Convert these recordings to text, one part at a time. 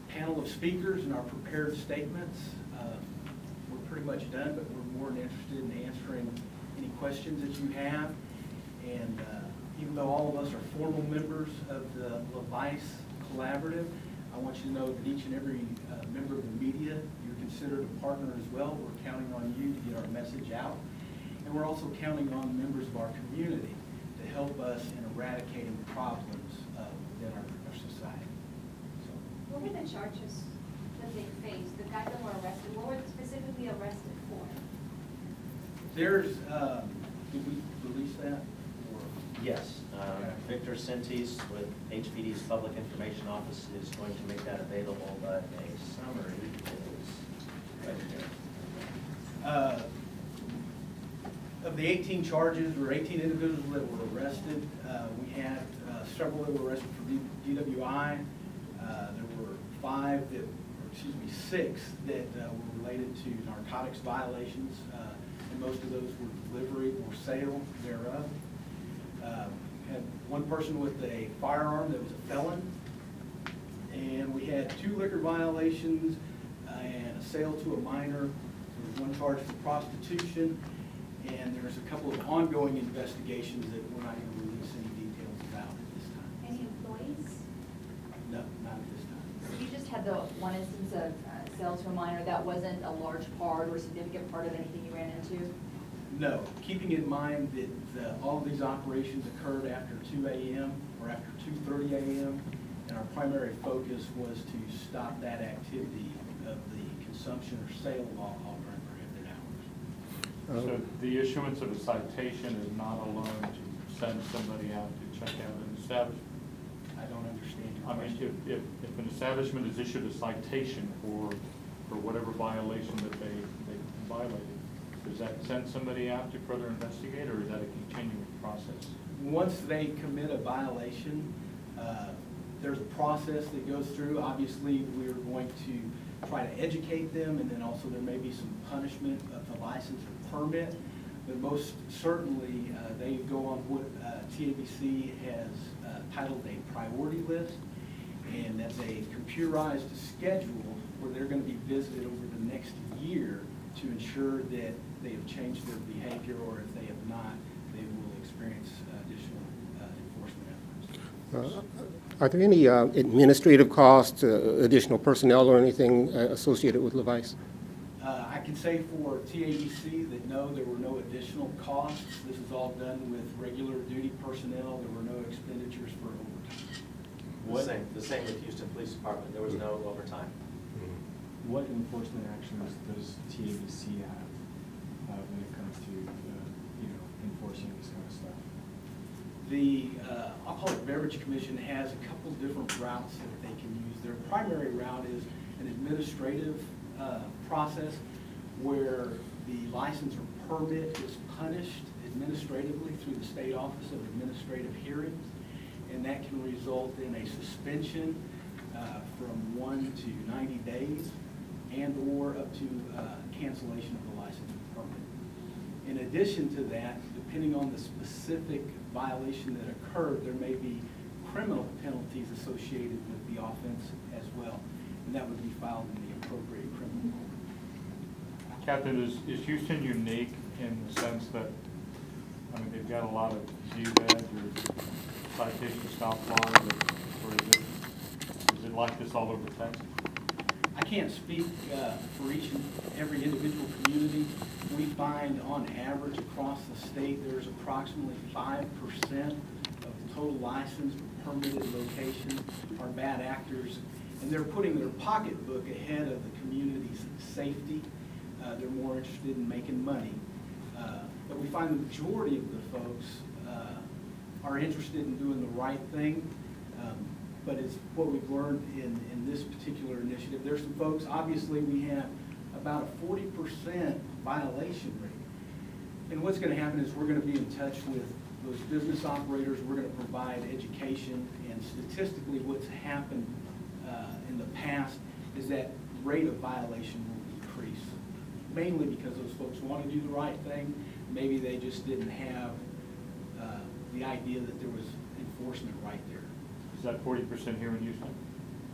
panel of speakers and our prepared statements. We're pretty much done, but we're more than interested in answering any questions that you have. And even though all of us are formal members of the LeVice Collaborative, I want you to know that each and every member of the media, you're considered a partner as well. We're counting on you to get our message out. And we're also counting on members of our community to help us in eradicating problems within our society. So, what were the charges that they faced? The guys that were arrested, what were they specifically arrested for? there's, did we release that? Or? Yes. Okay. Victor Sintes with HPD's Public Information Office is going to make that available, but a summary is right here. Of the 18 charges, or 18 individuals that were arrested, we had several that were arrested for DWI. There were 6 that were related to narcotics violations, and most of those were delivery or sale thereof. Had one person with a firearm that was a felon, and we had 2 liquor violations and a sale to a minor. There was 1 charge for prostitution, and there's a couple of ongoing investigations that we're not going to release any details about at this time. Any employees? No, not at this time. You just had the one instance of sale to a minor. That wasn't a large part or significant part of anything you ran into? No, keeping in mind that all of these operations occurred after 2 a.m. or after 2:30 a.m., and our primary focus was to stop that activity of the consumption or sale of alcohol during prohibited hours. So the issuance of a citation is not alone to send somebody out to check out an establishment? I don't understand your I mean, question. if an establishment is issued a citation for whatever violation that they violated, does that send somebody out to further investigate, or is that a continuing process? Once they commit a violation, there's a process that goes through. Obviously, we're going to try to educate them, and then also there may be some punishment of the license or permit. But most certainly, they go on what TABC has titled a priority list, and that's a computerized schedule where they're going to be visited over the next year to ensure that they have changed their behavior, or if they have not, they will experience additional enforcement efforts. Are there any administrative costs, additional personnel, or anything associated with LeVice? I can say for TABC that no, there were no additional costs. This is all done with regular duty personnel. There were no expenditures for overtime. The same with Houston Police Department. There was no overtime. What enforcement actions does TABC have when it comes to enforcing this kind of stuff? The Alcoholic Beverage Commission has a couple different routes that they can use. Their primary route is an administrative process where the license or permit is punished administratively through the State Office of Administrative Hearings, and that can result in a suspension from 1 to 90 days and or up to cancellation of the license or permit. In addition to that, depending on the specific violation that occurred, there may be criminal penalties associated with the offense as well, and that would be filed in the appropriate criminal court. Captain, is Houston unique in the sense that, I mean, they've got a lot of GBED or citation stop laws, or is it like this all over Texas? I can't speak for each and every individual community. We find on average across the state there's approximately 5% of the total licensed permitted locations are bad actors, and they're putting their pocketbook ahead of the community's safety. They're more interested in making money. But we find the majority of the folks are interested in doing the right thing. But it's what we've learned in this particular initiative. There's some folks, obviously we have about a 40% violation rate. And what's going to happen is we're going to be in touch with those business operators. We're going to provide education, and statistically what's happened in the past is that rate of violation will decrease, mainly because those folks want to do the right thing. Maybe they just didn't have the idea that there was enforcement right there. Is that 40% here in Houston?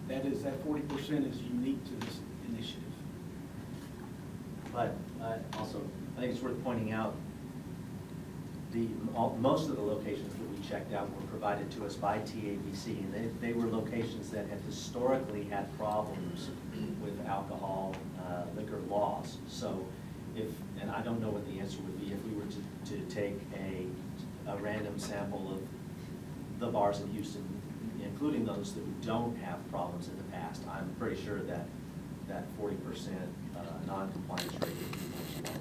That 40% is unique to this initiative. But also, I think it's worth pointing out, most of the locations that we checked out were provided to us by TABC, and they were locations that had historically had problems with alcohol, liquor laws. So and I don't know what the answer would be if we were to take a random sample of the bars in Houston, including those that don't have problems in the past. I'm pretty sure that 40% non-compliance rate would be much lower.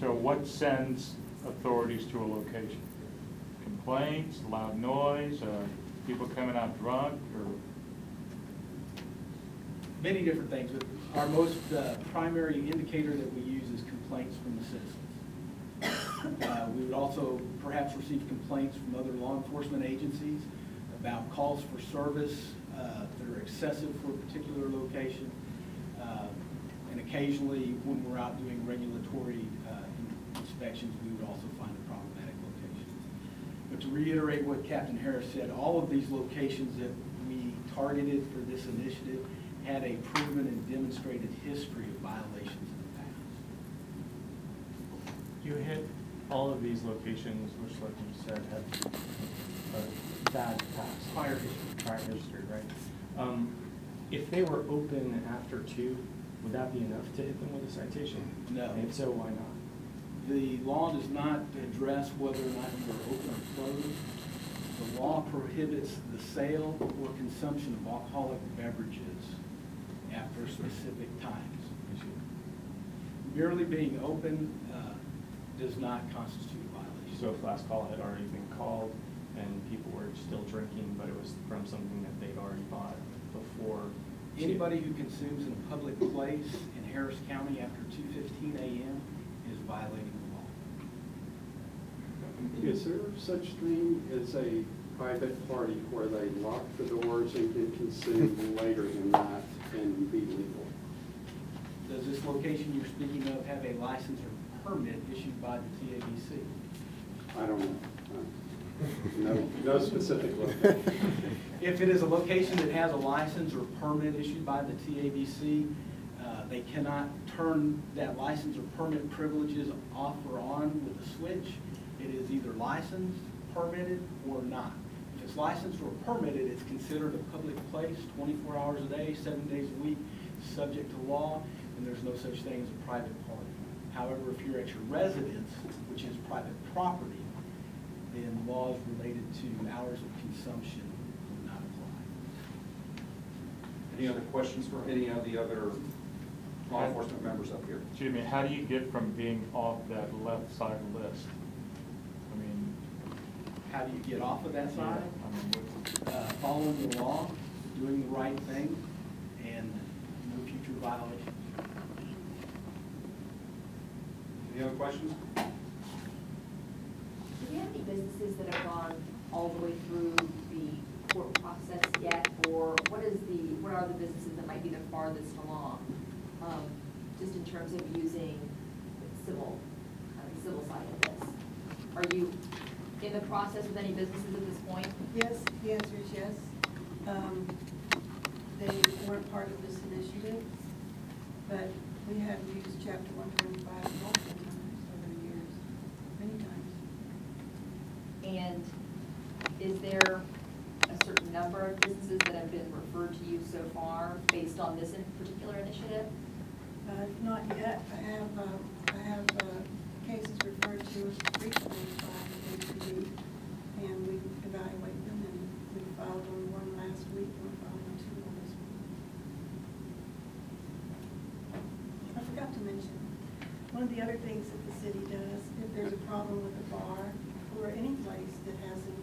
So what sends authorities to a location? Complaints, loud noise, people coming out drunk, or? Many different things, but our most primary indicator that we use is complaints from the citizens. We would also perhaps receive complaints from other law enforcement agencies about calls for service that are excessive for a particular location. And occasionally, when we're out doing regulatory inspections, we would also find a problematic location. But to reiterate what Captain Harris said, all of these locations that we targeted for this initiative had a proven and demonstrated history of violations in the past. You hit all of these locations, which, like you said, had a bad past. Prior history. Prior history, right? If they were open after 2, would that be enough to hit them with a citation? No. And if so, why not? The law does not address whether or not you are open or closed. The law prohibits the sale or consumption of alcoholic beverages after specific times. Merely being open does not constitute a violation. So if last call had already been called and people were still drinking, but it was from something that they'd already bought before. Anybody who consumes in a public place in Harris County after 2:15 a.m. is violating the law. Is there such thing as a private party where they lock the doors and can consume later than that and be legal? Does this location you're speaking of have a license or permit issued by the TABC? I don't know. No specific location. If it is a location that has a license or permit issued by the TABC, they cannot turn that license or permit privileges off or on with a switch. It is either licensed, permitted, or not. If it's licensed or permitted, it's considered a public place, 24 hours a day, 7 days a week, subject to law, and there's no such thing as a private party. However, if you're at your residence, which is private property, then laws related to hours of consumption would not apply. Any other questions for any of the other law enforcement members up here? Jimmy, how do you get from being off that left side list? I mean, How do you get off of that side? I mean, Following the law, doing the right thing, and no future violations. Any other questions? Do we have any businesses that have gone all the way through the court process yet? Or what are the businesses that might be the farthest along? Just in terms of using the civil side of this. Are you in the process with any businesses at this point? Yes, the answer is yes. They weren't part of this initiative, but we have used Chapter 125 multiple times over the years, many times. And is there a certain number of businesses that have been referred to you so far based on this particular initiative? Not yet. I have cases referred to us frequently by the HPD, and we evaluate them, and we filed on one last week, and we filed on 2 more this week. I forgot to mention, one of the other things that the city does, if there's a problem with a bar or any place that has a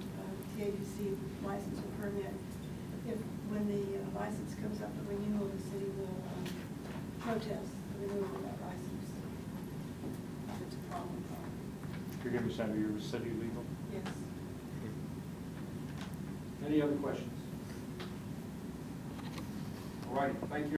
TABC license or permit, when the license comes up for renewal, the city will protest the renewal of that license. If it's a problem. Forgive me, Senator, you're city legal? Yes. Any other questions? All right, thank you.